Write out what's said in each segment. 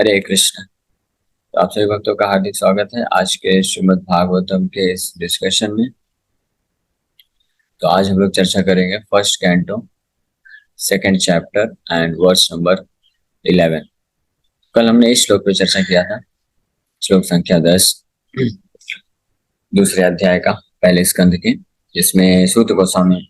हरे कृष्ण। तो आप सभी भक्तों का हार्दिक स्वागत है आज के श्रीमद् भागवतम के इस डिस्कशन में। तो आज हम लोग चर्चा करेंगे first canto second chapter and verse number 11। कल हमने इस श्लोक पे चर्चा किया था, श्लोक संख्या 10 दूसरे अध्याय का पहले स्कंद के, जिसमें सूत गोस्वामी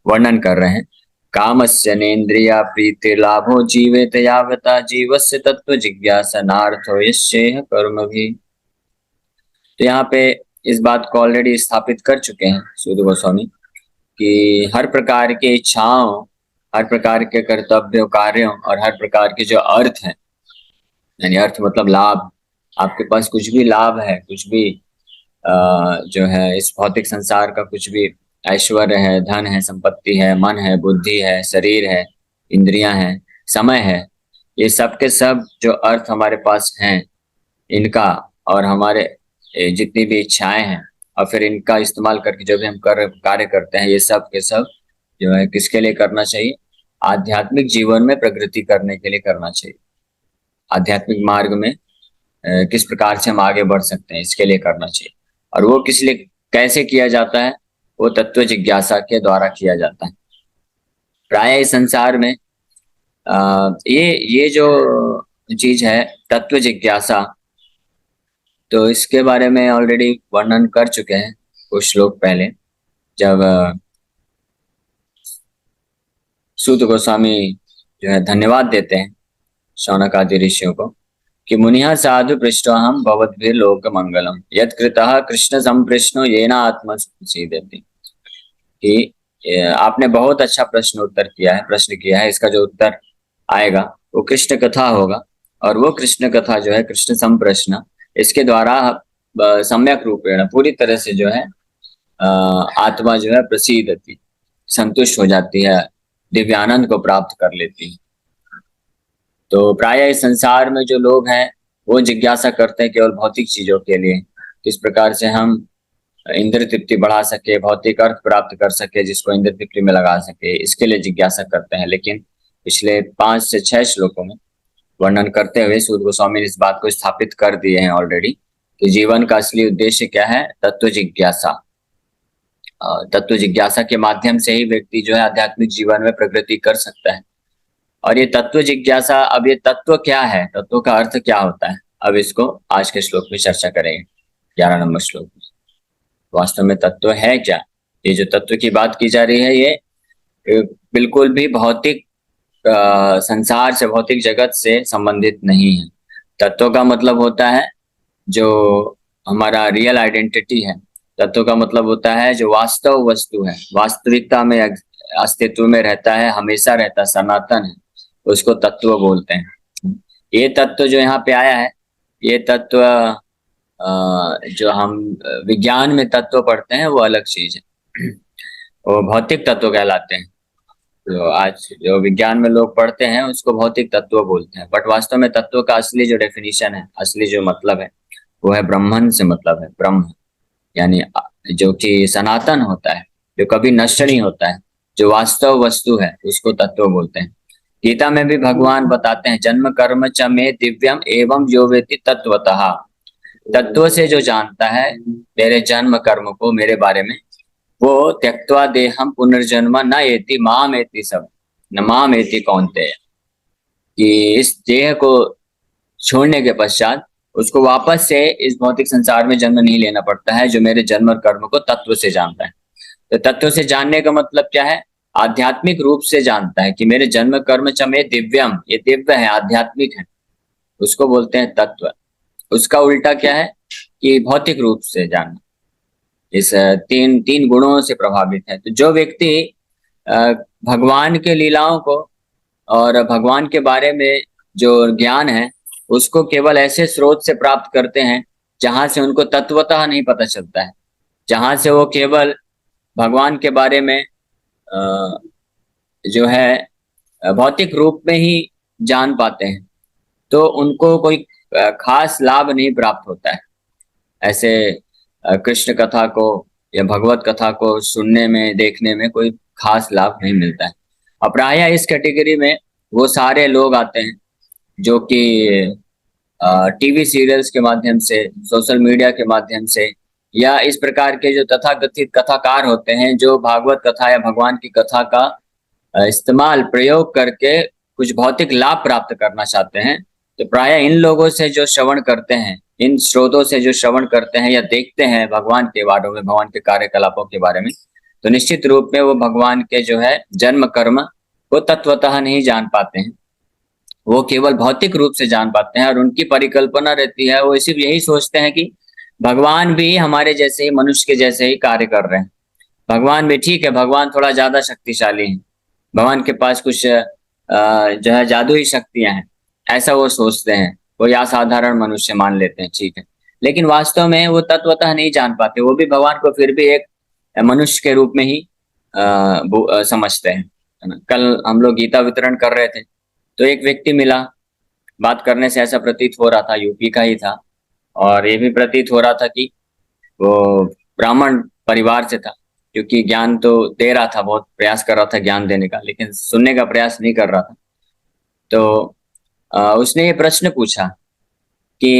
वर्णन कर रहे हैं कामस्य नेन्द्रिया प्रीति लाभो जीवेत यावता जीवस्य तत्व जिज्ञासा नार्थो यस्येह कर्म भी। तो यहाँ पे इस बात को ऑलरेडी स्थापित कर चुके हैं सूत गोस्वामी कि हर प्रकार की इच्छाओं, हर प्रकार के कर्तव्यों कार्यों और हर प्रकार के जो अर्थ है, यानी अर्थ मतलब लाभ, आपके पास कुछ भी लाभ है, कुछ भी जो है इस भौतिक संसार का कुछ भी ऐश्वर्य है, धन है, संपत्ति है, मन है, बुद्धि है, शरीर है, इंद्रियां हैं, समय है, ये सब के सब जो अर्थ हमारे पास हैं इनका और हमारे जितनी भी इच्छाएं हैं और फिर इनका इस्तेमाल करके जो भी हम कार्य करते हैं, ये सब के सब जो है किसके लिए करना चाहिए? आध्यात्मिक जीवन में प्रगति करने के लिए करना चाहिए। आध्यात्मिक मार्ग में किस प्रकार से हम आगे बढ़ सकते हैं, इसके लिए करना चाहिए। और वो किस लिए कैसे किया जाता है? वो तत्व जिज्ञासा के द्वारा किया जाता है। प्राय इस संसार में ये जो चीज है तत्व जिज्ञासा, तो इसके बारे में ऑलरेडी वर्णन कर चुके हैं कुछ श्लोक पहले, जब सूत गोस्वामी जो है धन्यवाद देते हैं शौनक आदि ऋषियों को कि मुनिहा साधु पृष्ठोहम भवद्भिः लोक मंगलम यत् कृतः कृष्ण संप्रश्नो येन आत्मा सीदति। कि आपने बहुत अच्छा प्रश्न किया है, इसका जो उत्तर आएगा वो कृष्ण कथा होगा। और वो कृष्ण कथा जो है कृष्ण संप्रश्न, इसके द्वारा सम्यक रूपेण पूरी तरह से जो है आत्मा जो है प्रसीदति, संतुष्ट हो जाती है, दिव्यानंद को प्राप्त कर लेती है। तो प्राय इस संसार में जो लोग हैं वो जिज्ञासा करते हैं केवल भौतिक चीजों के लिए, किस प्रकार से हम इंद्र तृप्ति बढ़ा सके, भौतिक अर्थ प्राप्त कर सके, जिसको इंद्र तृप्ति में लगा सके, इसके लिए जिज्ञासा करते हैं। लेकिन पिछले 5 से 6 श्लोकों में वर्णन करते हुए सूत गोस्वामी ने इस बात को स्थापित कर दिए हैं ऑलरेडी कि जीवन का असली उद्देश्य क्या है? तत्व जिज्ञासा। तत्व जिज्ञासा के माध्यम से ही व्यक्ति जो है आध्यात्मिक जीवन में प्रगति कर सकता है। और ये तत्व जिज्ञासा, अब ये तत्व क्या है, तत्व का अर्थ क्या होता है, अब इसको आज के श्लोक में चर्चा करेंगे 11 नंबर श्लोक में। वास्तव में तत्व है क्या? ये जो तत्व की बात की जा रही है ये बिल्कुल भी भौतिक संसार से, भौतिक जगत से संबंधित नहीं है। तत्व का मतलब होता है जो हमारा रियल आइडेंटिटी है। तत्व का मतलब होता है जो वास्तव वस्तु है, वास्तविकता में अस्तित्व में रहता है, हमेशा रहता है, सनातन है, उसको तत्व बोलते हैं। ये तत्व जो यहाँ पे आया है, ये तत्व जो हम विज्ञान में तत्व पढ़ते हैं वो अलग चीज है, वो भौतिक तत्व कहलाते हैं। तो आज जो विज्ञान में लोग पढ़ते हैं उसको भौतिक तत्व बोलते हैं, बट वास्तव में तत्व का असली जो डेफिनेशन है, असली जो मतलब है वो है ब्रह्मन से मतलब है। ब्रह्म यानी जो कि सनातन होता है, जो कभी नष्ट नहीं होता है, जो वास्तव वस्तु है, उसको तत्व बोलते हैं। गीता में भी भगवान बताते हैं जन्म कर्म च मे दिव्यम एवं यो वेति तत्वतः। तत्व से जो जानता है मेरे जन्म कर्म को, मेरे बारे में, वो त्यक्त्वा देहम पुनर्जन्म न एति माम एति सब न माम एति कौन्तेय, कि इस देह को छोड़ने के पश्चात उसको वापस से इस भौतिक संसार में जन्म नहीं लेना पड़ता है, जो मेरे जन्म कर्म को तत्व से जानता है। तो तत्व से जानने का मतलब क्या है? आध्यात्मिक रूप से जानता है कि मेरे जन्म कर्म च मे दिव्यम, ये दिव्य है, आध्यात्मिक है, उसको बोलते हैं तत्व। उसका उल्टा क्या है कि भौतिक रूप से जानना, इस तीन गुणों से प्रभावित है। तो जो व्यक्ति भगवान के लीलाओं को और भगवान के बारे में जो ज्ञान है उसको केवल ऐसे स्रोत से प्राप्त करते हैं जहां से उनको तत्वतः नहीं पता चलता है, जहां से वो केवल भगवान के बारे में जो है भौतिक रूप में ही जान पाते हैं, तो उनको कोई खास लाभ नहीं प्राप्त होता है। ऐसे कृष्ण कथा को या भगवत कथा को सुनने में, देखने में कोई खास लाभ नहीं मिलता है। और प्रायः इस कैटेगरी में वो सारे लोग आते हैं जो कि टीवी सीरियल्स के माध्यम से, सोशल मीडिया के माध्यम से, या इस प्रकार के जो तथाकथित कथाकार होते हैं जो भागवत कथा या भगवान की कथा का इस्तेमाल प्रयोग करके कुछ भौतिक लाभ प्राप्त करना चाहते हैं, तो प्रायः इन लोगों से जो श्रवण करते हैं, इन स्रोतों से जो श्रवण करते हैं या देखते हैं भगवान के बारे में, भगवान के कार्यकलापों के बारे में, तो निश्चित रूप में वो भगवान के जो है जन्म कर्म को तत्वतः नहीं जान पाते हैं। वो केवल भौतिक रूप से जान पाते हैं और उनकी परिकल्पना रहती है, वो सिर्फ यही सोचते हैं कि भगवान भी हमारे जैसे ही, मनुष्य के जैसे ही कार्य कर रहे हैं। भगवान भी ठीक है, भगवान थोड़ा ज्यादा शक्तिशाली है, भगवान के पास कुछ जो है जादुई शक्तियां हैं, ऐसा वो सोचते हैं, कोई असाधारण मनुष्य मान लेते हैं, ठीक है। लेकिन वास्तव में वो तत्वतः नहीं जान पाते, वो भी भगवान को फिर भी एक मनुष्य के रूप में ही समझते हैं, है ना। कल हम लोग गीता वितरण कर रहे थे, तो एक व्यक्ति मिला, बात करने से ऐसा प्रतीत हो रहा था यूपी का ही था, और ये भी प्रतीत हो रहा था कि वो ब्राह्मण परिवार से था, क्योंकि ज्ञान तो दे रहा था, बहुत प्रयास कर रहा था ज्ञान देने का, लेकिन सुनने का प्रयास नहीं कर रहा था। तो उसने ये प्रश्न पूछा कि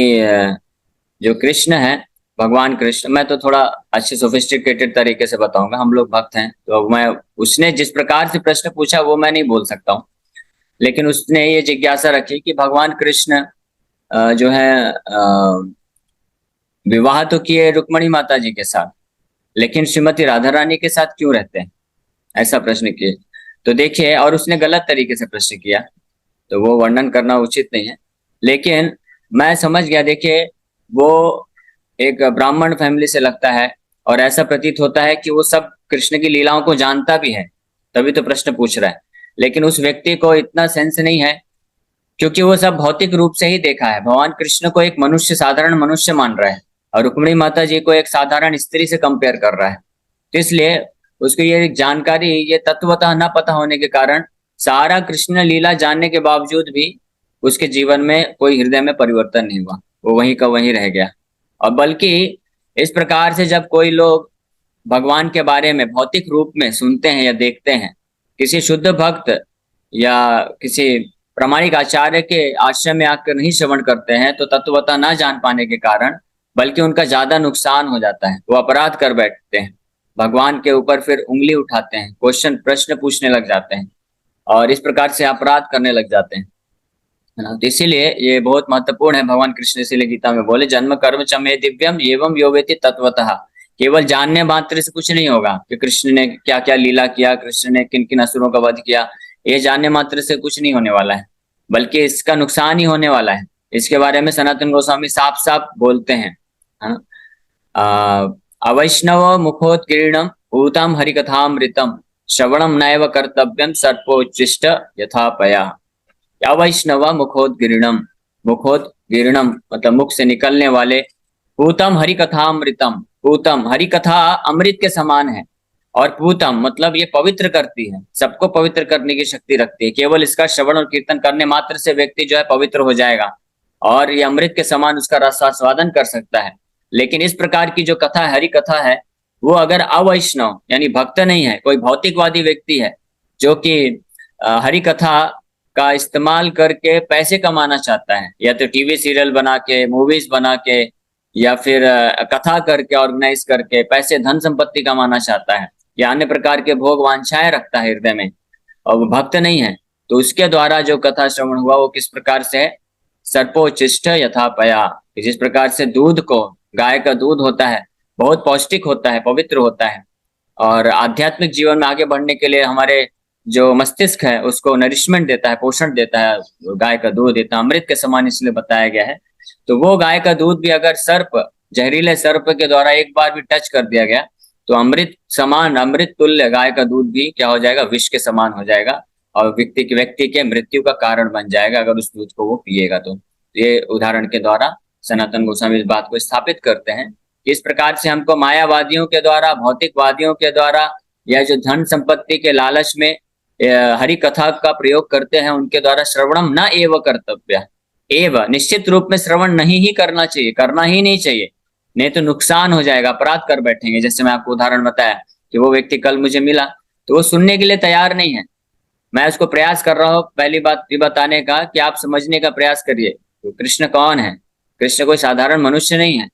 जो कृष्ण है, भगवान कृष्ण, मैं तो थोड़ा अच्छे सोफिस्टिकेटेड तरीके से बताऊंगा, हम लोग भक्त हैं, तो मैं, उसने जिस प्रकार से प्रश्न पूछा वो मैं नहीं बोल सकता हूँ, लेकिन उसने ये जिज्ञासा रखी कि भगवान कृष्ण जो है विवाह तो किए रुक्मणी माता जी के साथ, लेकिन श्रीमती राधा रानी के साथ क्यों रहते हैं, ऐसा प्रश्न किए। तो देखिए, और उसने गलत तरीके से प्रश्न किया, तो वो वर्णन करना उचित नहीं है, लेकिन मैं समझ गया। देखिए, वो एक ब्राह्मण फैमिली से लगता है, और ऐसा प्रतीत होता है कि वो सब कृष्ण की लीलाओं को जानता भी है, तभी तो प्रश्न पूछ रहा है। लेकिन उस व्यक्ति को इतना सेंस नहीं है, क्योंकि वो सब भौतिक रूप से ही देखा है। भगवान कृष्ण को एक मनुष्य, साधारण मनुष्य मान रहा है, और रुक्मिणी माता जी को एक साधारण स्त्री से कंपेयर कर रहा है। तो इसलिए उसको ये जानकारी, ये तत्वतः न पता होने के कारण, सारा कृष्ण लीला जानने के बावजूद भी उसके जीवन में कोई हृदय में परिवर्तन नहीं हुआ, वो वहीं का वहीं रह गया। और बल्कि इस प्रकार से जब कोई लोग भगवान के बारे में भौतिक रूप में सुनते हैं या देखते हैं, किसी शुद्ध भक्त या किसी प्रामाणिक आचार्य के आश्रम में आकर नहीं श्रवण करते हैं, तो तत्वतः न जान पाने के कारण बल्कि उनका ज्यादा नुकसान हो जाता है। वो अपराध कर बैठते हैं, भगवान के ऊपर फिर उंगली उठाते हैं, क्वेश्चन, प्रश्न पूछने लग जाते हैं, और इस प्रकार से अपराध करने लग जाते हैं, है ना। तो इसीलिए ये बहुत महत्वपूर्ण है। भगवान कृष्ण इसीलिए गीता में बोले, जन्म कर्म च मे दिव्यम एवं यो वेति तत्वतः। केवल जानने मात्र से कुछ नहीं होगा कि कृष्ण ने क्या क्या लीला किया, कृष्ण ने किन किन असुरों का वध किया, ये जानने मात्र से कुछ नहीं होने वाला है, बल्कि इसका नुकसान ही होने वाला है। इसके बारे में सनातन गोस्वामी साफ साफ बोलते हैं, अवैष्णव मुखोत्कीर्णम भूतम हरिकथामृतम श्रवणम नैव कर्तव्यम सर्पोच्चिष्ट यथापया। अवैष्णव मुखोद्गीर्णम, मुखोद्गीर्णम मतलब मुख से निकलने वाले, पूतम हरिकथामृतम, पूतम हरिकथा अमृत के समान है, और पूतम मतलब ये पवित्र करती है, सबको पवित्र करने की शक्ति रखती है। केवल इसका श्रवण और कीर्तन करने मात्र से व्यक्ति जो है पवित्र हो जाएगा, और ये अमृत के समान उसका रसास्वादन कर सकता है। लेकिन इस प्रकार की जो कथा, हरि कथा है, वो अगर अवैष्णव यानी भक्त नहीं है, कोई भौतिकवादी व्यक्ति है जो कि हरि कथा का इस्तेमाल करके पैसे कमाना चाहता है, या तो टीवी सीरियल बना के, मूवीज बना के, या फिर कथा करके, ऑर्गेनाइज करके पैसे, धन संपत्ति कमाना चाहता है, या अन्य प्रकार के भोग वांछाएं रखता है हृदय में, और वो भक्त नहीं है, तो उसके द्वारा जो कथा श्रवण हुआ वो किस प्रकार से, सर्पोचिष्ट यथापया, जिस प्रकार से दूध को, गाय का दूध होता है, बहुत पौष्टिक होता है, पवित्र होता है, और आध्यात्मिक जीवन में आगे बढ़ने के लिए हमारे जो मस्तिष्क है उसको नरिशमेंट देता है, पोषण देता है, गाय का दूध देता है, अमृत के समान इसलिए बताया गया है। तो वो गाय का दूध भी अगर सर्प, जहरीले सर्प के द्वारा एक बार भी टच कर दिया गया, तो अमृत समान, अमृत तुल्य गाय का दूध भी क्या हो जाएगा, विष के समान हो जाएगा, और व्यक्ति के मृत्यु का कारण बन जाएगा अगर उस दूध को वो पिएगा। तो ये उदाहरण के द्वारा सनातन गोस्वामी इस बात को स्थापित करते हैं कि इस प्रकार से हमको मायावादियों के द्वारा, भौतिकवादियों के द्वारा, या जो धन संपत्ति के लालच में हरि कथा का प्रयोग करते हैं, उनके द्वारा श्रवणम न एव कर्तव्य, एव निश्चित रूप में श्रवण नहीं ही करना चाहिए, करना ही नहीं चाहिए, नहीं तो नुकसान हो जाएगा, अपराध कर बैठेंगे। जैसे मैं आपको उदाहरण बताया कि वो व्यक्ति कल मुझे मिला, तो वो सुनने के लिए तैयार नहीं है, मैं उसको प्रयास कर रहा हूँ पहली बात ये बताने का कि आप समझने का प्रयास करिए, तो कृष्ण कौन है? कृष्ण कोई साधारण मनुष्य नहीं है,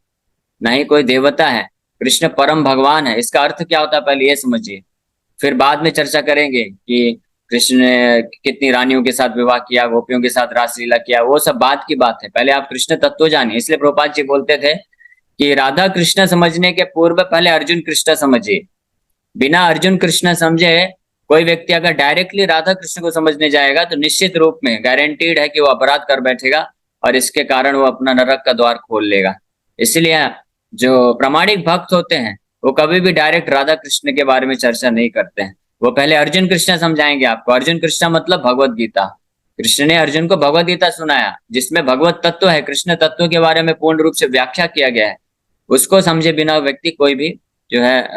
ना ही कोई देवता है। कृष्ण परम भगवान है। इसका अर्थ क्या होता है पहले ये समझिए, फिर बाद में चर्चा करेंगे कि कृष्ण ने कितनी रानियों के साथ विवाह किया, गोपियों के साथ रासलीला किया, वो सब बात की बात है। पहले आप कृष्ण तत्व जानिए। इसलिए प्रभुपाद जी बोलते थे कि राधा कृष्ण समझने के पूर्व पहले अर्जुन कृष्ण समझिए। बिना अर्जुन कृष्ण समझे कोई व्यक्ति अगर डायरेक्टली राधा कृष्ण को समझने जाएगा तो निश्चित रूप में गारंटीड है कि वो अपराध कर बैठेगा और इसके कारण वो अपना नरक का द्वार खोल लेगा। इसलिए जो प्रामाणिक भक्त होते हैं वो कभी भी डायरेक्ट राधा कृष्ण के बारे में चर्चा नहीं करते हैं। वो पहले अर्जुन कृष्ण समझाएंगे आपको। अर्जुन कृष्ण मतलब भगवत गीता। कृष्ण ने अर्जुन को भगवत गीता सुनाया जिसमें भगवत तत्व है, कृष्ण तत्व के बारे में पूर्ण रूप से व्याख्या किया गया है। उसको समझे बिना व्यक्ति कोई भी जो है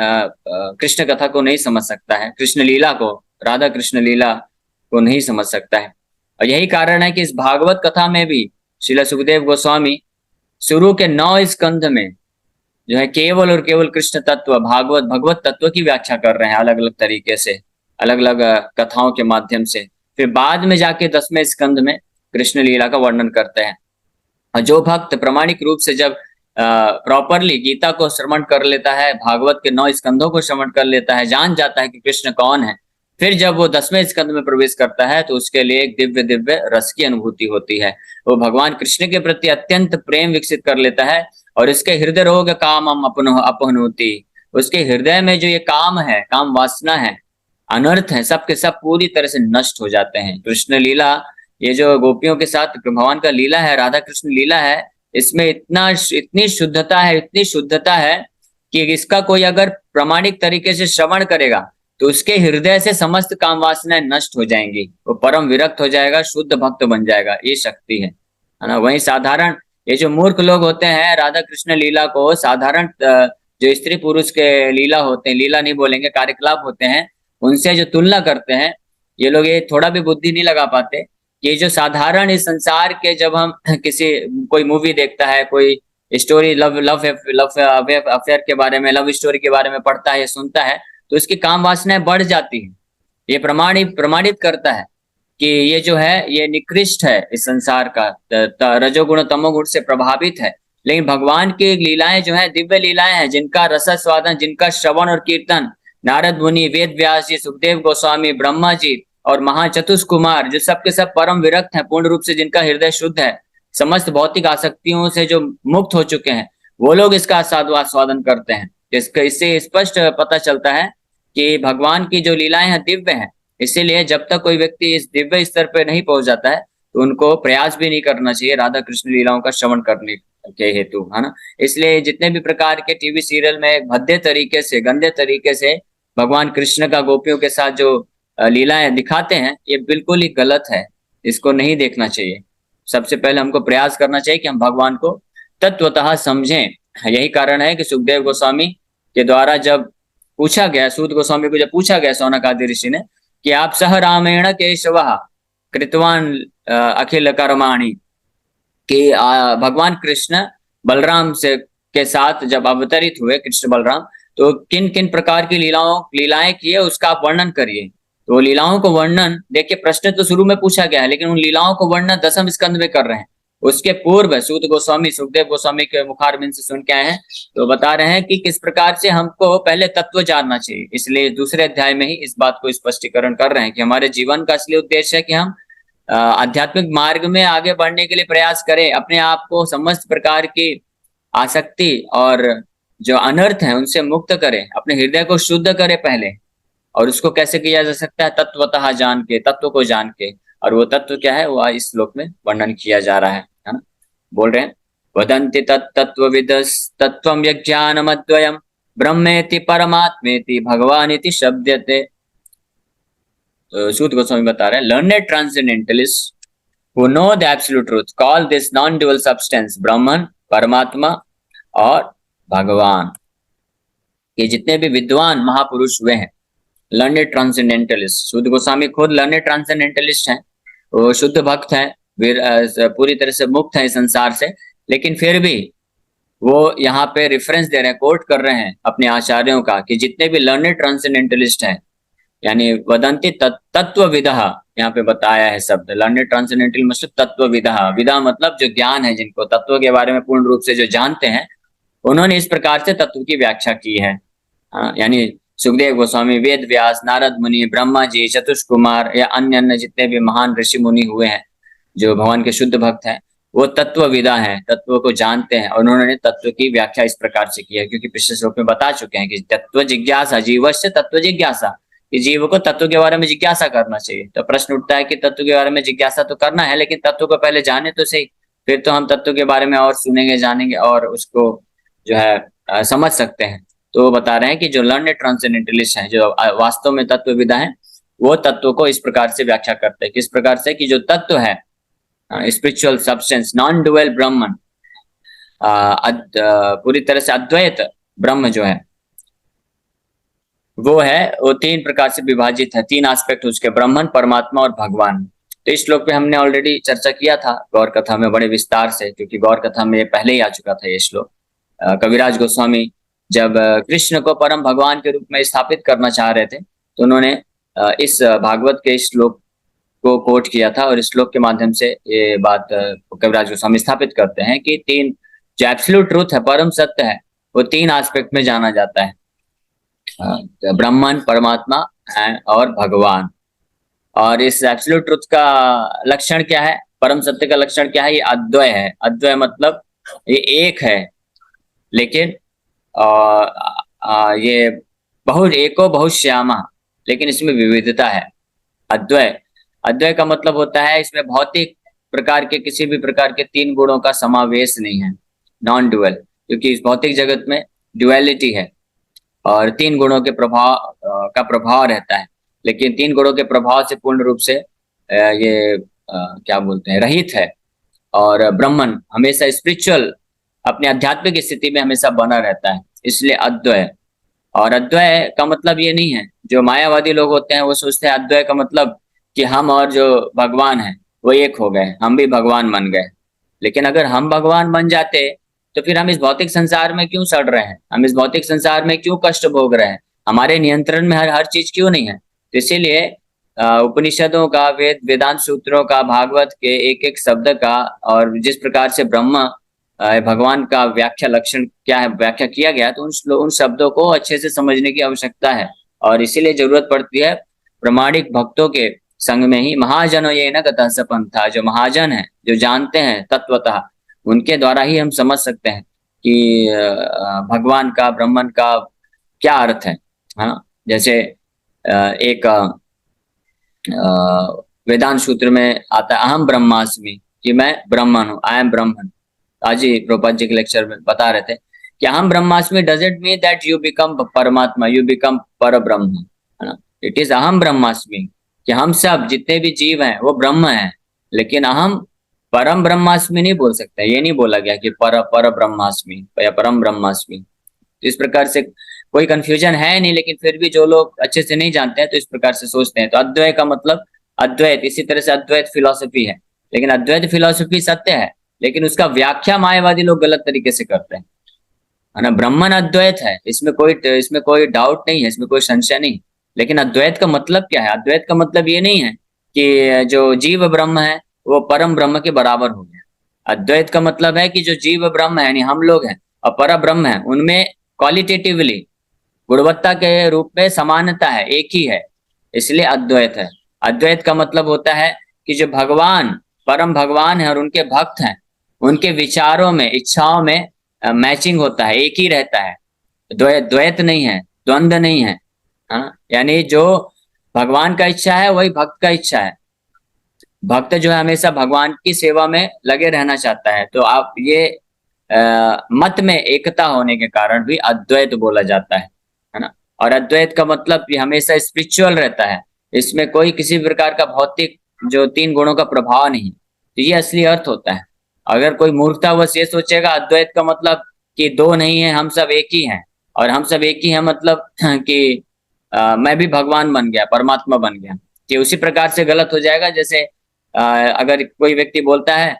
कृष्ण कथा को नहीं समझ सकता है, कृष्ण लीला को, राधा कृष्ण लीला को नहीं समझ सकता है। और यही कारण है कि इस भागवत कथा में भी श्रील सुखदेव गोस्वामी शुरू के 9 स्कंध में जो है केवल और केवल कृष्ण तत्व, भागवत भगवत तत्व की व्याख्या कर रहे हैं अलग अलग तरीके से, अलग अलग कथाओं के माध्यम से। फिर बाद में जाके 10वें स्कंध में कृष्ण लीला का वर्णन करते हैं। और जो भक्त प्रामाणिक रूप से जब प्रॉपरली गीता को श्रवण कर लेता है, भागवत के 9 स्कंधों को श्रवण कर लेता है, जान जाता है कि कृष्ण कौन है, फिर जब वो 10वें स्कंध में प्रवेश करता है तो उसके लिए एक दिव्य दिव्य रस की अनुभूति होती है। वो भगवान कृष्ण के प्रति अत्यंत प्रेम विकसित कर लेता है और इसके हृदय रोग काम हम अपहनोति। उसके हृदय में जो ये काम है, काम वासना है, अनर्थ है, सब के सब पूरी तरह से नष्ट हो जाते हैं। कृष्ण लीला, ये जो गोपियों के साथ भगवान का लीला है, राधा कृष्ण लीला है, इसमें इतनी शुद्धता है, इतनी शुद्धता है कि इसका कोई अगर प्रामाणिक तरीके से श्रवण करेगा तो उसके हृदय से समस्त काम वासनाएं नष्ट हो जाएंगी, वो परम विरक्त हो जाएगा, शुद्ध भक्त बन जाएगा। ये शक्ति है ना। वहीं साधारण ये जो मूर्ख लोग होते हैं राधा कृष्ण लीला को साधारण जो स्त्री पुरुष के लीला होते हैं, लीला नहीं बोलेंगे, कार्यकलाप होते हैं, उनसे जो तुलना करते हैं, ये लोग ये थोड़ा भी बुद्धि नहीं लगा पाते कि जो साधारण इस संसार के, जब हम किसी कोई मूवी देखता है, कोई story love love love affair के बारे में, लव स्टोरी के बारे में पढ़ता है, सुनता है, तो उसकी काम वासनाएं बढ़ जाती है। ये प्रमाणित करता है कि ये जो है ये निकृष्ट है, इस संसार का रजोगुण तमोगुण से प्रभावित है। लेकिन भगवान की लीलाएं जो है दिव्य लीलाएं हैं, जिनका रस स्वादन, जिनका श्रवण और कीर्तन नारद मुनि, वेद व्यास जी, सुखदेव गोस्वामी, ब्रह्मा जी और महाचतुष कुमार, जो सबके सब परम विरक्त हैं, पूर्ण रूप से जिनका हृदय शुद्ध है, समस्त भौतिक आसक्तियों से जो मुक्त हो चुके हैं, वो लोग इसका आस्वादन करते हैं। इससे स्पष्ट पता चलता है कि भगवान की जो लीलाएं हैं दिव्य हैं। इसीलिए जब तक कोई व्यक्ति इस दिव्य स्तर पर नहीं पहुंच जाता है तो उनको प्रयास भी नहीं करना चाहिए राधा कृष्ण लीलाओं का श्रवण करने के हेतु, है ना। इसलिए जितने भी प्रकार के टीवी सीरियल में भद्दे तरीके से, गंदे तरीके से भगवान कृष्ण का गोपियों के साथ जो लीलाएं दिखाते हैं, ये बिल्कुल ही गलत है, इसको नहीं देखना चाहिए। सबसे पहले हमको प्रयास करना चाहिए कि हम भगवान को तत्वतः समझें। यही कारण है कि सुखदेव गोस्वामी के द्वारा जब पूछा गया, सूत गोस्वामी को जब पूछा गया शौनक आदि ऋषि ने कि आप सह रामेण केशव कृतवान अखिल कर्माणि, कि भगवान कृष्ण बलराम से के साथ जब अवतरित हुए, कृष्ण बलराम, तो किन किन प्रकार की लीलाएं किए उसका आप वर्णन करिए। तो लीलाओं को वर्णन, देखिए प्रश्न तो शुरू में पूछा गया है लेकिन उन लीलाओं को वर्णन 10वें स्कंद में कर रहे हैं। उसके पूर्व सूत गोस्वामी, सुखदेव गोस्वामी के मुखारबिंद से सुन के आए हैं, तो बता रहे हैं कि किस प्रकार से हमको पहले तत्व जानना चाहिए। इसलिए दूसरे अध्याय में ही इस बात को स्पष्टीकरण कर रहे हैं कि हमारे जीवन का असली उद्देश्य है कि हम आध्यात्मिक मार्ग में आगे बढ़ने के लिए प्रयास करें, अपने आप को समस्त प्रकार की आसक्ति और जो अनर्थ है उनसे मुक्त करें, अपने हृदय को शुद्ध करें पहले। और उसको कैसे किया जा सकता है? तत्वतः जान के, तत्व को जान के। और वो तत्व क्या है वो इस श्लोक में वर्णन किया जा रहा है ना। बोल रहे हैं वदन्ति तत्त्वम् यज्ञानमद्वयम् ब्रह्मेति परमात्मेति भगवानिति शब्दते। तो सूत गोस्वामी बता रहे हैं, learned transcendentalist who know the absolute truth call this non-dual substance Brahman, परमात्मा और भगवान। ये जितने भी विद्वान महापुरुष हुए हैं लर्नेड ट्रांसेंडेंटलिस्ट, सूत गोस्वामी खुद लर्नेड ट्रांसेंडेंटलिस्ट हैं, वो शुद्ध भक्त हैं, पूरी तरह से मुक्त है संसार से, लेकिन फिर भी वो यहाँ पे रेफरेंस दे रहे हैं, कोट कर रहे हैं अपने आचार्यों का कि जितने भी लर्नेड ट्रांसेंडेंटलिस्ट हैं, यानी वदंती तत्वविदः, यहाँ पे बताया है शब्द। लर्नेड ट्रांसेंडेंटल मतलब तत्वविदा, विदा मतलब जो ज्ञान है, जिनको तत्व के बारे में पूर्ण रूप से जो जानते हैं, उन्होंने इस प्रकार से तत्व की व्याख्या की है। यानी सुखदेव गोस्वामी, वेद व्यास, नारद मुनि, ब्रह्मा जी, चतुष कुमार या अन्य अन्य जितने भी महान ऋषि मुनि हुए हैं जो भगवान के शुद्ध भक्त हैं, वो तत्वविदा हैं, तत्व को जानते हैं, और उन्होंने तत्व की व्याख्या इस प्रकार से की है। क्योंकि पिछले श्लोक में बता चुके हैं कि तत्व जिज्ञासा, जीवस्य तत्व जिज्ञासा, कि जीव को तत्व के बारे में जिज्ञासा करना चाहिए। तो प्रश्न उठता है कि तत्व के बारे में जिज्ञासा तो करना है, लेकिन तत्व को पहले जाने तो सही, फिर तो हम तत्व के बारे में और सुनेंगे, जानेंगे और उसको जो है समझ सकते हैं। तो वो बता रहे हैं कि जो लर्नेड ट्रांसेंडेंटलिस्ट हैं, जो वास्तव में तत्वविदा हैं, वो तत्व को इस प्रकार से व्याख्या करते हैं। किस प्रकार से? कि जो तत्व है, स्पिरिचुअल सब्सटेंस, नॉन डुअल ब्रह्मन, पूरी तरह से अद्वैत ब्रह्म जो है वो तीन प्रकार से विभाजित है। तीन एस्पेक्ट उसके, ब्रह्मन, परमात्मा और भगवान। तो इस श्लोक पे हमने ऑलरेडी चर्चा किया था गौर कथा में बड़े विस्तार से, क्योंकि गौर कथा में पहले ही आ चुका था ये श्लोक। कविराज गोस्वामी जब कृष्ण को परम भगवान के रूप में स्थापित करना चाह रहे थे, तो उन्होंने इस भागवत के इस श्लोक को कोट किया था, और इस श्लोक के माध्यम से ये बात कविराज गोस्वामी स्थापित करते हैं कि तीन, जो एब्सोल्यूट ट्रूथ है, परम सत्य है, वो तीन एस्पेक्ट में जाना जाता है, ब्रह्मन, परमात्मा और भगवान। और इस एब्सोल्यूट ट्रुथ का लक्षण क्या है, परम सत्य का लक्षण क्या है? ये अद्वय है। अद्वय मतलब ये एक है, लेकिन ये एको बहुश्यामा, लेकिन इसमें विविधता है। अद्वय, अद्वय का मतलब होता है इसमें भौतिक प्रकार के किसी भी प्रकार के तीन गुणों का समावेश नहीं है, नॉन डुअल। क्योंकि इस भौतिक जगत में डुअलिटी है और तीन गुणों के प्रभाव का प्रभाव रहता है, लेकिन तीन गुणों के प्रभाव से पूर्ण रूप से ये क्या बोलते हैं, रहित है। और ब्रह्मन हमेशा स्पिरिचुअल, अपने आध्यात्मिक स्थिति में हमेशा बना रहता है, इसलिए अद्वय। और अद्वय का मतलब ये नहीं है, जो मायावादी लोग होते हैं वो सोचते हैं अद्वय का मतलब कि हम और जो भगवान है वो एक हो गए, हम भी भगवान बन गए। लेकिन अगर हम भगवान बन जाते तो फिर हम इस भौतिक संसार में क्यों सड़ रहे हैं, हम इस भौतिक संसार में क्यों कष्ट भोग रहे हैं, हमारे नियंत्रण में हर चीज क्यों नहीं है। तो इसीलिए उपनिषदों का, वेदांत सूत्रों का, भागवत के एक एक शब्द का, और जिस प्रकार से ब्रह्म भगवान का व्याख्या लक्षण क्या है व्याख्या किया गया, तो उन शब्दों को अच्छे से समझने की आवश्यकता है। और इसीलिए जरूरत पड़ती है प्रामाणिक भक्तों के संग में ही। महाजनो ये न गतः स पंथा, जो महाजन है, जो जानते हैं तत्वतः, उनके द्वारा ही हम समझ सकते हैं कि भगवान का, ब्रह्मन का क्या अर्थ है। हाँ, जैसे एक वेदांत सूत्र में आता है अहम ब्रह्मास्मि, कि मैं ब्रह्मन हूँ, आई एम ब्रह्मन। आज ही प्रभुपाद जी के लेक्चर में बता रहे थे कि अहम ब्रह्मास्मि doesn't mean that you become परमात्मा, यू बिकम पर ब्रह्म, है ना। इट इज अहम ब्रह्मास्मि, कि हम सब जितने भी जीव हैं वो ब्रह्म हैं, लेकिन अहम परम ब्रह्मास्मि नहीं बोल सकते। ये नहीं बोला गया कि पर ब्रह्मास्मि या परम ब्रह्मास्मि। तो इस प्रकार से कोई कंफ्यूजन है नहीं, लेकिन फिर भी जो लोग अच्छे से नहीं जानते हैं तो इस प्रकार से सोचते हैं। तो अद्वैय का मतलब अद्वैत, इसी तरह से अद्वैत फिलॉसफी है, लेकिन अद्वैत फिलॉसफी सत्य है, लेकिन उसका व्याख्या मायावादी लोग गलत तरीके से करते हैं, है ना। ब्रह्मन अद्वैत है, इसमें कोई डाउट नहीं है, इसमें कोई संशय नहीं। लेकिन अद्वैत का मतलब क्या है? अद्वैत का मतलब ये नहीं है कि जो जीव ब्रह्म है वो परम ब्रह्म के बराबर हो गया। अद्वैत का मतलब है कि जो जीव ब्रह्म है, यानी हम लोग हैं, और पर ब्रह्म है, उनमें क्वालिटेटिवली, गुणवत्ता के रूप में समानता है, एक ही है, इसलिए अद्वैत है। अद्वैत का मतलब होता है कि जो भगवान, परम भगवान है और उनके भक्त हैं, उनके विचारों में, इच्छाओं में मैचिंग होता है, एक ही रहता है, द्वैत नहीं है, द्वंद्व नहीं है। हाँ, यानी जो भगवान का इच्छा है वही भक्त का इच्छा है। भक्त जो है हमेशा भगवान की सेवा में लगे रहना चाहता है। तो आप ये मत में एकता होने के कारण भी अद्वैत बोला जाता है ना। और अद्वैत का मतलब ये हमेशा स्पिरिचुअल रहता है, इसमें कोई किसी प्रकार का भौतिक जो तीन गुणों का प्रभाव नहीं। तो ये असली अर्थ होता है। अगर कोई मूर्खतावश ये सोचेगा अद्वैत का मतलब कि दो नहीं है, हम सब एक ही हैं, और हम सब एक ही हैं मतलब कि मैं भी भगवान बन गया, परमात्मा बन गया, कि उसी प्रकार से गलत हो जाएगा। जैसे अगर कोई व्यक्ति बोलता है,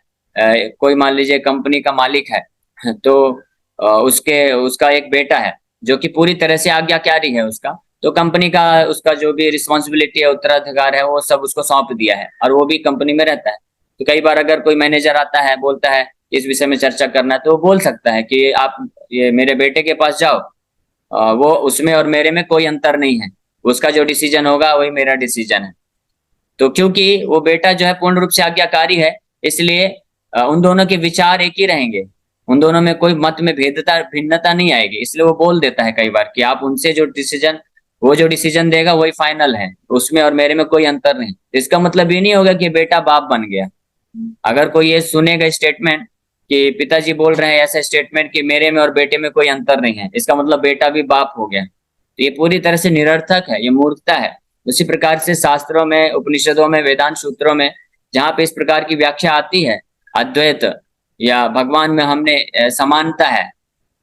कोई मान लीजिए कंपनी का मालिक है, तो उसका एक बेटा है जो कि पूरी तरह से आज्ञाकारी है उसका, तो कंपनी का उसका जो भी रिस्पॉन्सिबिलिटी है, उत्तराधिकार है, वो सब उसको सौंप दिया है और वो भी कंपनी में रहता है। तो कई बार अगर कोई मैनेजर आता है, बोलता है इस विषय में चर्चा करना है, तो वो बोल सकता है कि आप ये मेरे बेटे के पास जाओ, वो उसमें और मेरे में कोई अंतर नहीं है, उसका जो डिसीजन होगा वही मेरा डिसीजन है। तो क्योंकि वो बेटा जो है पूर्ण रूप से आज्ञाकारी है, इसलिए उन दोनों के विचार एक ही रहेंगे, उन दोनों में कोई मत में भेदता भिन्नता नहीं आएगी। इसलिए वो बोल देता है कई बार कि आप उनसे वो जो डिसीजन देगा वही फाइनल है, उसमें और मेरे में कोई अंतर नहीं। इसका मतलब ये नहीं होगा कि बेटा बाप बन गया। अगर कोई ये सुनेगा स्टेटमेंट कि पिताजी बोल रहे हैं ऐसा स्टेटमेंट कि मेरे में और बेटे में कोई अंतर नहीं है, इसका मतलब बेटा भी बाप हो गया, तो ये पूरी तरह से निरर्थक है, ये मूर्खता है। उसी प्रकार से शास्त्रों में, उपनिषदों में, वेदांत सूत्रों में जहाँ पे इस प्रकार की व्याख्या आती है अद्वैत या भगवान में हमने समानता है,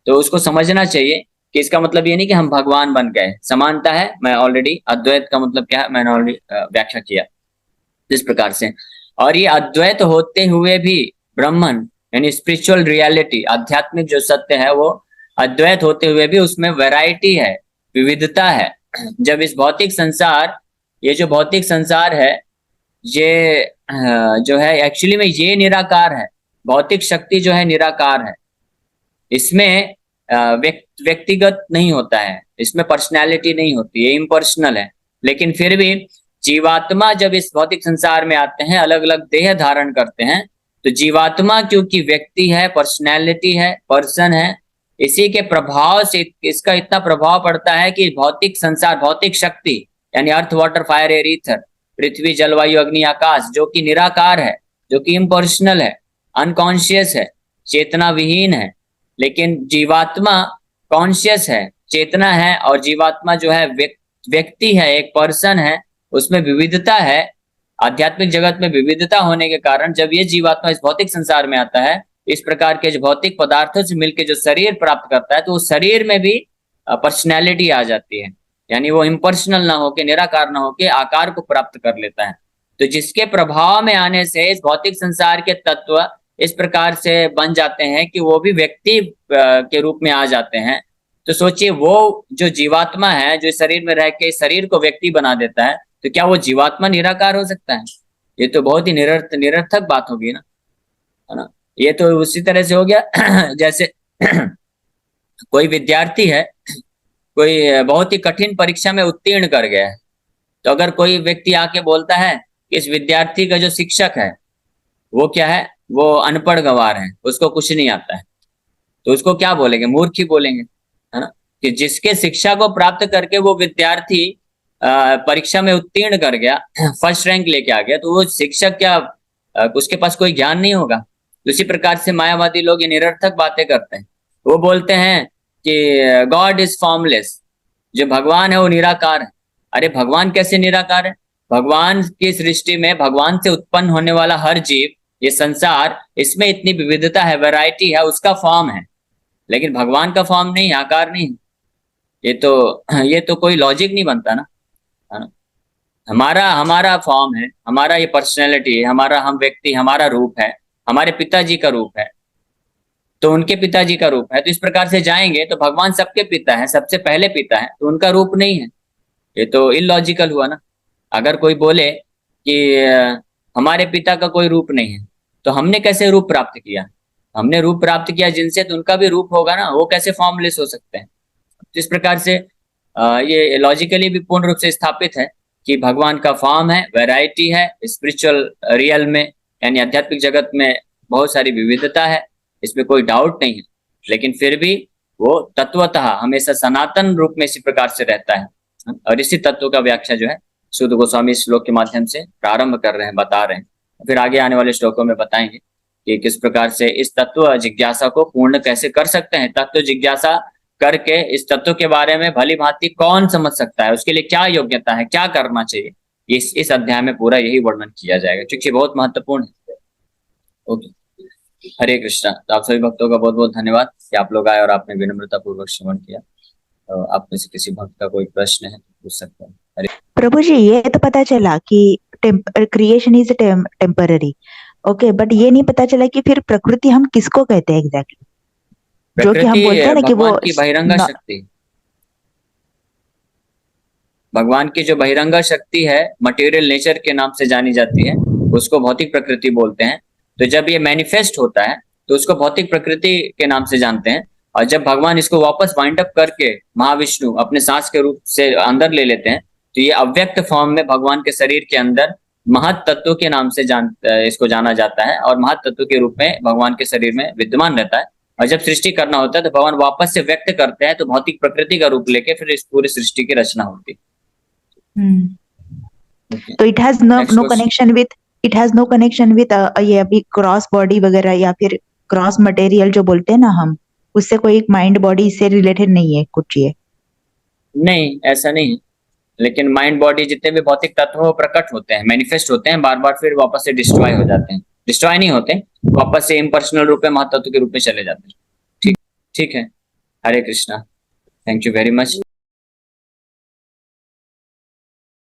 तो उसको समझना चाहिए कि इसका मतलब ये नहीं कि हम भगवान बन गए। समानता है, मैं ऑलरेडी अद्वैत का मतलब क्या है मैंने ऑलरेडी व्याख्या किया इस प्रकार से। और ये अद्वैत होते हुए भी ब्रह्मन यानी स्पिरिचुअल रियलिटी, आध्यात्मिक जो सत्य है, वो अद्वैत होते हुए भी उसमें वैरायटी है, विविधता है। जब इस भौतिक संसार, ये जो भौतिक संसार है, ये जो है एक्चुअली में ये निराकार है। भौतिक शक्ति जो है निराकार है, इसमें व्यक्तिगत नहीं होता है, इसमें पर्सनैलिटी नहीं होती है, इम्पर्सनल है। लेकिन फिर भी जीवात्मा जब इस भौतिक संसार में आते हैं, अलग अलग देह धारण करते हैं, तो जीवात्मा क्योंकि व्यक्ति है, पर्सनैलिटी है, पर्सन है, इसी के प्रभाव से इसका इतना प्रभाव पड़ता है कि भौतिक संसार, भौतिक शक्ति यानी अर्थ, वाटर, फायर, एयर, ईथर, पृथ्वी, जलवायु, अग्नि, आकाश, जो कि निराकार है, जो कि इम्पर्सनल है, अनकॉन्शियस है, चेतना विहीन है। लेकिन जीवात्मा कॉन्शियस है, चेतना है, और जीवात्मा जो है व्यक्ति है, एक पर्सन है, उसमें विविधता है। आध्यात्मिक जगत में विविधता होने के कारण जब ये जीवात्मा इस भौतिक संसार में आता है, इस प्रकार के जो भौतिक पदार्थों से मिलकर जो शरीर प्राप्त करता है, तो उस शरीर में भी पर्सनैलिटी आ जाती है, यानी वो इम्पर्सनल ना होके, निराकार ना होके आकार को प्राप्त कर लेता है। तो जिसके प्रभाव में आने से इस भौतिक संसार के तत्व इस प्रकार से बन जाते हैं कि वो भी व्यक्ति के रूप में आ जाते हैं। तो सोचिए, वो जो जीवात्मा है, जो शरीर में रह के शरीर को व्यक्ति बना देता है, तो क्या वो जीवात्मा निराकार हो सकता है? ये तो बहुत ही निरर्थक बात होगी ना, है ना। ये तो उसी तरह से हो गया जैसे कोई विद्यार्थी है, कोई बहुत ही कठिन परीक्षा में उत्तीर्ण कर गया है, तो अगर कोई व्यक्ति आके बोलता है कि इस विद्यार्थी का जो शिक्षक है वो क्या है, वो अनपढ़ गंवार है, उसको कुछ नहीं आता है, तो उसको क्या बोलेंगे? मूर्ख ही बोलेंगे, है ना। कि जिसके शिक्षा को प्राप्त करके वो विद्यार्थी परीक्षा में उत्तीर्ण कर गया, फर्स्ट रैंक लेके आ गया, तो वो शिक्षक क्या, उसके पास कोई ज्ञान नहीं होगा? उसी प्रकार से मायावादी लोग ये निरर्थक बातें करते हैं। वो बोलते हैं कि गॉड इज फॉर्मलेस, जो भगवान है वो निराकार है। अरे भगवान कैसे निराकार है? भगवान की सृष्टि में, भगवान से उत्पन्न होने वाला हर जीव, ये संसार, इसमें इतनी विविधता है, वैरायटी है, उसका फॉर्म है। लेकिन भगवान का फॉर्म नहीं, आकार नहीं। ये तो कोई लॉजिक नहीं बनता ना, है ना। हमारा हमारा फॉर्म है, हमारा ये पर्सनैलिटी है, हमारा हम व्यक्ति, हमारा रूप है, हमारे पिताजी का रूप है, तो उनके पिताजी का रूप है। तो इस प्रकार से जाएंगे तो भगवान सबके पिता है, सबसे पहले पिता है, तो उनका रूप नहीं है। ये तो इलॉजिकल हुआ ना। अगर कोई बोले कि हमारे पिता का कोई रूप नहीं है, तो हमने कैसे रूप प्राप्त किया? हमने रूप प्राप्त किया जिनसे, तो उनका भी रूप होगा ना, वो कैसे फॉर्मलेस हो सकते हैं? तो इस प्रकार से ये लॉजिकली भी पूर्ण रूप से स्थापित है कि भगवान का फॉर्म है, वैरायटी है, स्पिरिचुअल रियल में यानी आध्यात्मिक जगत में बहुत सारी विविधता है, इसमें कोई डाउट नहीं है। लेकिन फिर भी वो तत्वतः हमेशा सनातन रूप में इसी प्रकार से रहता है। और इसी तत्व का व्याख्या जो है शुद्ध गोस्वामी श्लोक के माध्यम से प्रारंभ कर रहे हैं, बता रहे हैं। फिर आगे आने वाले श्लोकों में बताएंगे कि किस प्रकार से इस तत्व जिज्ञासा को पूर्ण कैसे कर सकते हैं। तत्व जिज्ञासा करके इस तत्व के बारे में भली भांति कौन समझ सकता है, उसके लिए क्या योग्यता है, क्या करना चाहिए, इस अध्याय में पूरा यही वर्णन किया जाएगा, क्योंकि बहुत महत्वपूर्ण है। ओके, हरे कृष्णा। तो आप सभी भक्तों का बहुत बहुत धन्यवाद कि आप लोग आए और आपने विनम्रता पूर्वक श्रवण किया। तो आप में से किसी भक्त का कोई प्रश्न है तो पूछ सकते हैं। हरे प्रभु जी, ये तो पता चला कि creation is temporary, okay, but ये नहीं पता चला कि फिर प्रकृति हम किसको कहते हैं एग्जैक्टली, जो कि हम बोलते हैं ना कि वो भगवान की बहिरंगा शक्ति। भगवान की जो बहिरंग शक्ति है, मटेरियल नेचर के नाम से जानी जाती है, उसको भौतिक प्रकृति बोलते हैं। तो जब ये मैनिफेस्ट होता है तो उसको भौतिक प्रकृति के नाम से जानते हैं। और जब भगवान इसको वापस वाइंड अप करके महाविष्णु अपने सांस के रूप से अंदर ले लेते हैं, तो ये अव्यक्त फॉर्म में भगवान के शरीर के अंदर महत तत्व के नाम से इसको जाना जाता है, और महत तत्व के रूप में भगवान के शरीर में विद्यमान रहता है। और जब सृष्टि करना होता है तो भगवान वापस से व्यक्त करते हैं, तो भौतिक प्रकृति का रूप लेके फिर इस पूरी सृष्टि की रचना होती है। Okay. तो it has no connection with ये अभी क्रॉस बॉडी वगैरह या फिर क्रॉस मटेरियल जो बोलते हैं ना हम, उससे कोई माइंड बॉडी से रिलेटेड नहीं है कुछ ये? नहीं, ऐसा नहीं है। लेकिन माइंड बॉडी जितने भी भौतिक तत्व वो प्रकट होते हैं, मैनिफेस्ट होते हैं, बार बार फिर वापस से डिस्ट्रॉय हो जाते हैं। डिस्ट्रॉय नहीं होते, वापस से इम्पर्सनल रूप में महत्व के रूप में चले जाते हैं। ठीक ठीक है। Hare Krishna. Thank you very much.